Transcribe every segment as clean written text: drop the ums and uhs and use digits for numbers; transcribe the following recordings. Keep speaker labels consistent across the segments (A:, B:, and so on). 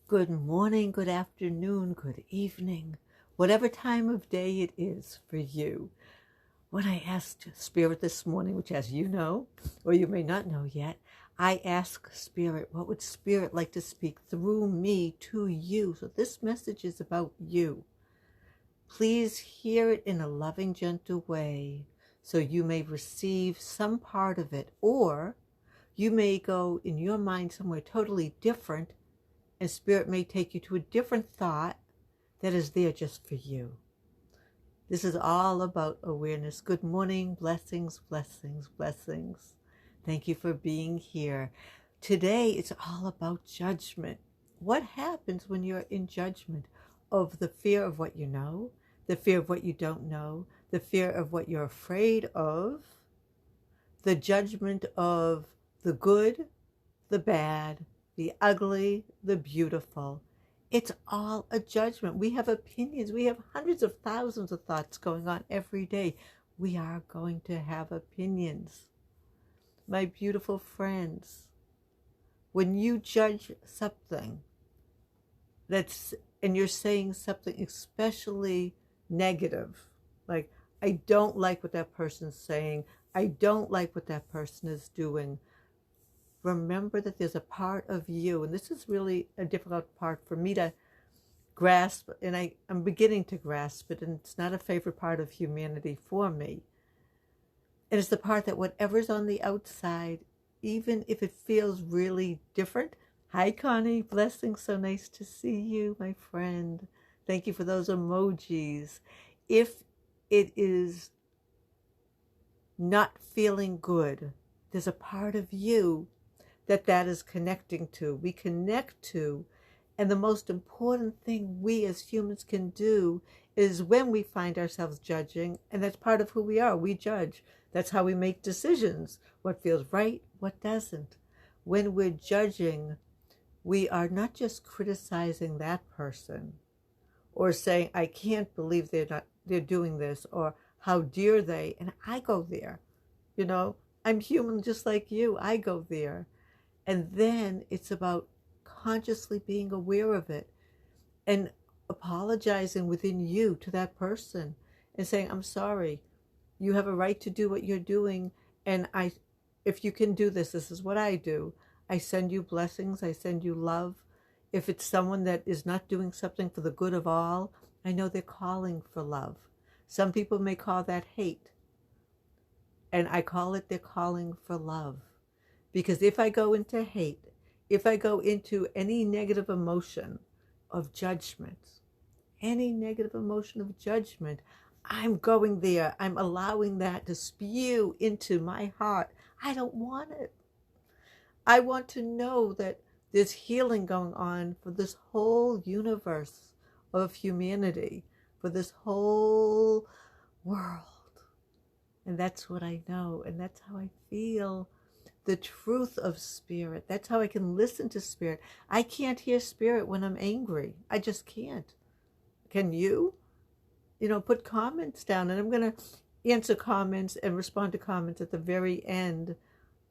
A: Good morning, good afternoon, good evening, whatever time of day it is for you. When I asked Spirit this morning, which as you know, or you may not know yet, I asked Spirit, what would Spirit like to speak through me to you? So this message is about you. Please hear it in a loving, gentle way so you may receive some part of it, or you may go in your mind somewhere totally different, and Spirit may take you to a different thought that is there just for you. This is all about awareness. Good morning. Blessings, blessings, blessings. Thank you for being here. Today, it's all about judgment. What happens when you're in judgment of the fear of what you know, the fear of what you don't know, the fear of what you're afraid of, the judgment of the good, the bad, the ugly, the beautiful. It's all a judgment. We have opinions. We have hundreds of thousands of thoughts going on every day. We are going to have opinions. My beautiful friends, when you judge something and you're saying something especially negative, like, I don't like what that person's saying, I don't like what that person is doing, remember that there's a part of you, and this is really a difficult part for me to grasp, and I'm beginning to grasp it, and it's not a favorite part of humanity for me. And it's the part that whatever's on the outside, even if it feels really different. Hi, Connie. Blessings. So nice to see you, my friend. Thank you for those emojis. If it is not feeling good, there's a part of you that is connecting to. We connect to, and the most important thing we as humans can do is when we find ourselves judging, and that's part of who we are. We judge. That's how we make decisions. What feels right, what doesn't. When we're judging, we are not just criticizing that person or saying, I can't believe they're doing this, or how dare they, and I go there. I'm human just like you. I go there. And then it's about consciously being aware of it and apologizing within you to that person and saying, I'm sorry, you have a right to do what you're doing. And if you can do this, this is what I do. I send you blessings. I send you love. If it's someone that is not doing something for the good of all, I know they're calling for love. Some people may call that hate. And I call it they're calling for love. Because if I go into hate, if I go into any negative emotion of judgment, any negative emotion of judgment, I'm going there. I'm allowing that to spew into my heart. I don't want it. I want to know that there's healing going on for this whole universe of humanity, for this whole world. And that's what I know, and that's how I feel. The truth of Spirit. That's how I can listen to Spirit. I can't hear Spirit when I'm angry. I just can't. Can you? Put comments down, and I'm going to answer comments and respond to comments at the very end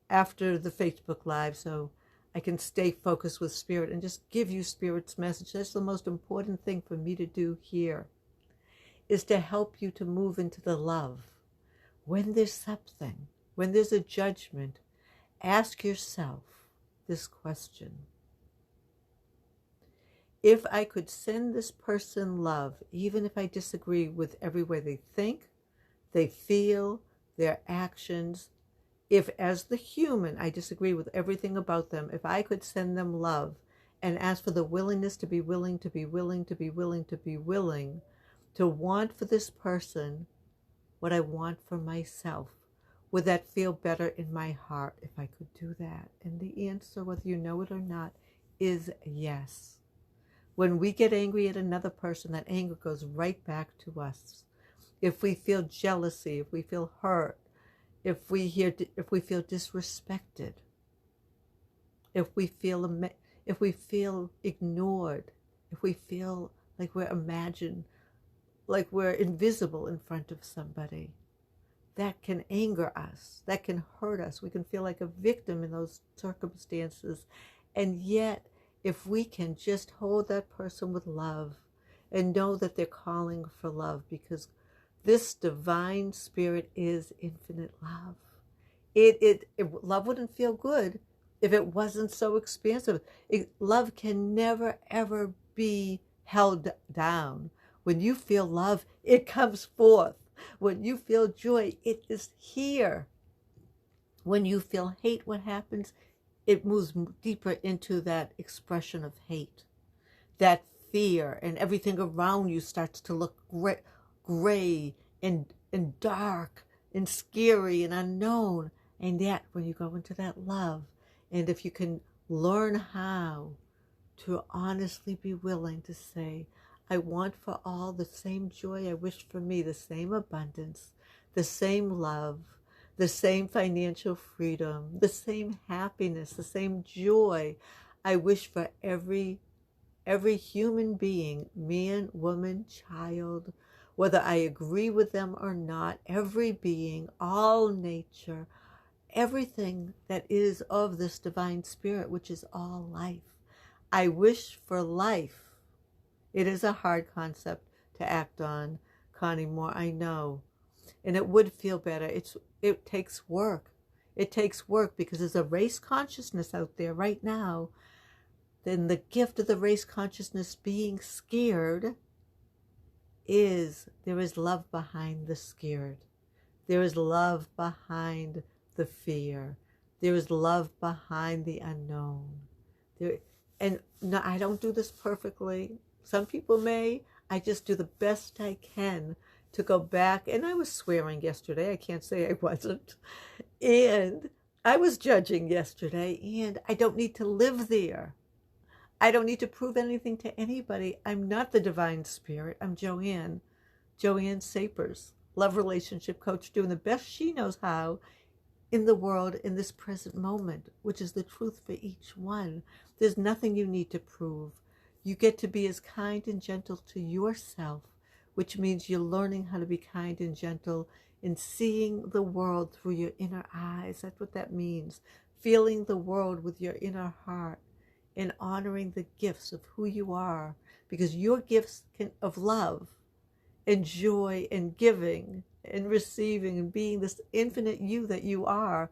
A: after the Facebook Live, so I can stay focused with Spirit and just give you Spirit's message. That's the most important thing for me to do here, is to help you to move into the love. When there's something, when there's a judgment, ask yourself this question. If I could send this person love, even if I disagree with every way they think, they feel, their actions, if as the human I disagree with everything about them, if I could send them love and ask for the willingness to be willing, to be willing, to be willing, to be willing, to want for this person what I want for myself, would that feel better in my heart if I could do that? And the answer, whether you know it or not, is yes. When we get angry at another person, that anger goes right back to us. If we feel jealousy, if we feel hurt, if we feel disrespected, if we feel ignored, if we feel like like we're invisible in front of somebody, that can anger us, that can hurt us. We can feel like a victim in those circumstances. And yet, if we can just hold that person with love and know that they're calling for love, because this divine spirit is infinite love. Love wouldn't feel good if it wasn't so expansive. Love can never, ever be held down. When you feel love, it comes forth. When you feel joy, it is here. When you feel hate, what happens? It moves deeper into that expression of hate, that fear, and everything around you starts to look gray and dark and scary and unknown. And yet, when you go into that love, and if you can learn how to honestly be willing to say, I want for all the same joy, I wish for me the same abundance, the same love, the same financial freedom, the same happiness, the same joy. I wish for every human being, man, woman, child, whether I agree with them or not, every being, all nature, everything that is of this divine spirit, which is all life. I wish for life. It is a hard concept to act on, Connie Moore, I know. And it would feel better. It takes work. It takes work because there's a race consciousness out there right now. Then the gift of the race consciousness being scared is there is love behind the scared. There is love behind the fear. There is love behind the unknown. And no, I don't do this perfectly. Some people may. I just do the best I can to go back. And I was swearing yesterday. I can't say I wasn't. And I was judging yesterday. And I don't need to live there. I don't need to prove anything to anybody. I'm not the divine spirit. I'm Joanne Sapers, love relationship coach, doing the best she knows how in the world in this present moment, which is the truth for each one. There's nothing you need to prove. You get to be as kind and gentle to yourself, which means you're learning how to be kind and gentle and seeing the world through your inner eyes. That's what that means. Feeling the world with your inner heart and honoring the gifts of who you are, because your gifts of love and joy and giving and receiving and being this infinite you that you are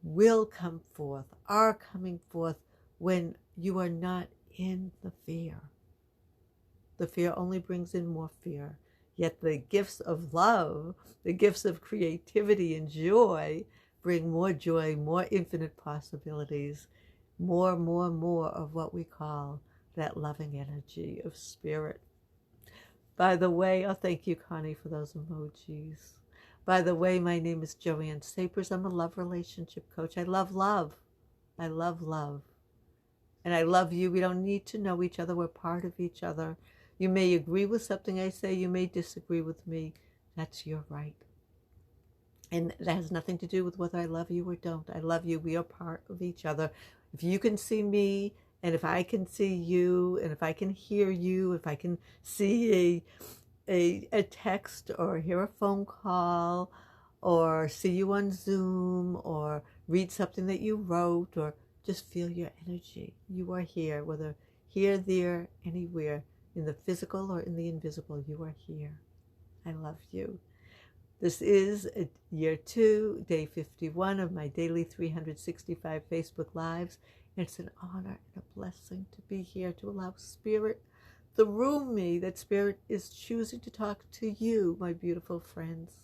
A: will come forth, are coming forth when you are not in the fear. The fear only brings in more fear. Yet the gifts of love, the gifts of creativity and joy bring more joy, more infinite possibilities, more of what we call that loving energy of spirit. By the way, thank you, Connie, for those emojis. By the way, my name is Joanne Sapers. I'm a love relationship coach. I love love. I love love. And I love you. We don't need to know each other. We're part of each other. You may agree with something I say. You may disagree with me. That's your right. And that has nothing to do with whether I love you or don't. I love you. We are part of each other. If you can see me, and if I can see you, and if I can hear you, if I can see a text or hear a phone call or see you on Zoom or read something that you wrote or just feel your energy. You are here, whether here, there, anywhere, in the physical or in the invisible, you are here. I love you. This is year 2, day 51 of my daily 365 Facebook Lives. It's an honor and a blessing to be here, to allow Spirit through me, that Spirit is choosing to talk to you, my beautiful friends.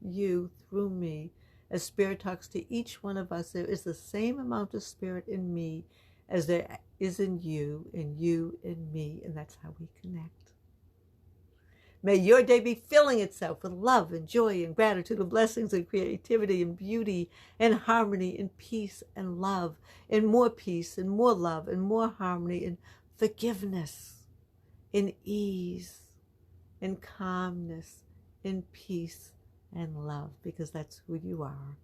A: You through me. As Spirit talks to each one of us, there is the same amount of Spirit in me as there is in you in me, and that's how we connect. May your day be filling itself with love and joy and gratitude and blessings and creativity and beauty and harmony and peace and love and more peace and more love and more harmony and forgiveness and ease and calmness and peace and love, because that's who you are.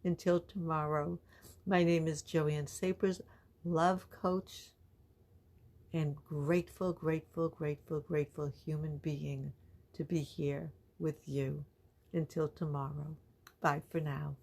A: Until tomorrow, my name is Joanne Sapers, love coach, and grateful human being to be here with you. Until tomorrow. Bye for now.